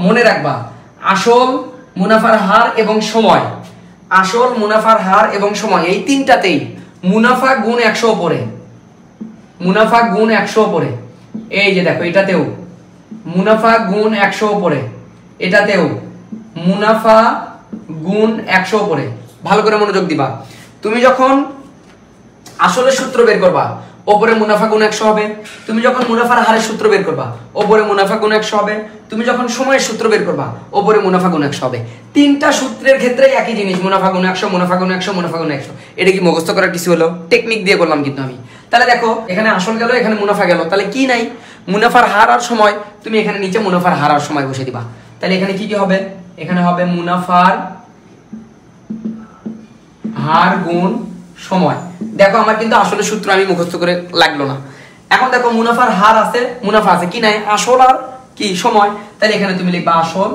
মনে রাখবা আসল, মুনাফার হার এবং সময়, আসল, মুনাফার হার এবং সময় এই তিনটাতেই মুনাফা গুণ 100 উপরে, মুনাফা গুণ 100 উপরে। এই যে দেখো এটাতেও মুনাফা গুণ 100 উপরে, এটাতেও মুনাফা গুণ 100 উপরে। ভালো করে মনোযোগ দিবা। তুমি যখন আসলের সূত্র বের করবা ওপরে মুনাফা গুণ 100 হবে, তুমি যখন মুনাফার হারের সূত্র বের করবা ওপরে মুনাফা গুণ 100 হবে, তুমি যখন সময়ের সূত্র বের করবা ওপরে মুনাফা গুণ 100 হবে। তিনটা সূত্রের ক্ষেত্রে একই জিনিস, মুনাফা গুণ 100, মুনাফা গুণ 100, মুনাফা গুণ 100। এটা কি মুখস্থ করার কিছু হলো? টেকনিক দিয়ে করলাম কিন্তু আমি। তাহলে দেখো এখানে আসল গেল, এখানে মুনাফা গেল, তাহলে কি নাই? মুনাফার হার আর সময়। তুমি এখানে নিচে মুনাফার হার আর সময় বসে দিবা। তাহলে এখানে কি কি হবে? এখানে হবে মুনাফার হার গুণ সময়। দেখো আমার কিন্তু আসলে সূত্র আমি মুখস্থ করে লাগলো না। এখন দেখো মুনাফার হার আছে, মুনাফা আছে, কি নাই? আসল আর কি সময়। তাহলে এখানে তুমি লিখবা আসল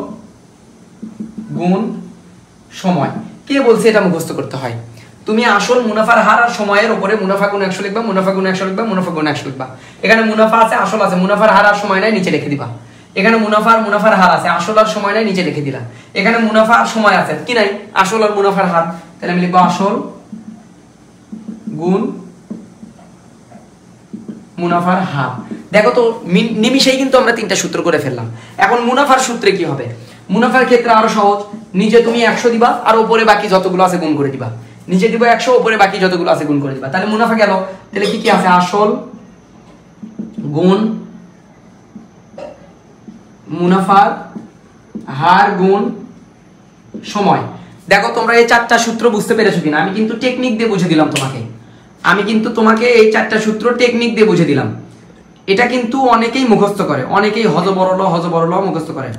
গুণ সময়। কে বলছে এটা মুখস্থ করতে হয়? তুমি আসল, মুনাফার হার আর সময়ের উপরে মুনাফা গুণ 100 লিখবা, মুনাফা গুণ 100 লিখবা, মুনাফা গুণ 100 লিখবা। এখানে মুনাফা আছে, আসল আছে, মুনাফার হার আর সময় নাই, নিচে রেখে দিবা। এখানে মুনাফার হার আছে, আসল আর সময় নাই, নিচে রেখে দিলা। এখানে মুনাফা আর সময় আছে, কি নাই? আসল আর মুনাফার হার। তাহলে আমি লিখবো আসল গুণ মুনাফার হার। দেখো তো নিমিশেই কিন্তু আমরা তিনটা সূত্র করে ফেললাম। এখন মুনাফার সূত্রে কি হবে? মুনাফার ক্ষেত্রে আরো সহজ। নিচে তুমি 100 দিবা আর উপরে বাকি যতগুলো আছে গুণ করে দিবা। নিচে দিব 100, উপরে বাকি যতগুলো আছে গুণ করে দিবা। তাহলে মুনাফা গেল। তাহলে কি কি আছে? আসল গুণ মুনাফার হার গুণ সময়। দেখো তোমরা এই চারটা সূত্র বুঝতে পেরেছো কিনা? আমি কিন্তু টেকনিক দিয়ে বুঝে দিলাম তোমাকে। আমি কিন্তু তোমাকে এই চারটা সূত্র টেকনিক দিয়ে বুঝে দিলাম। এটা কিন্তু অনেকেই মুখস্থ করে, অনেকেই হজবরল মুখস্থ করে।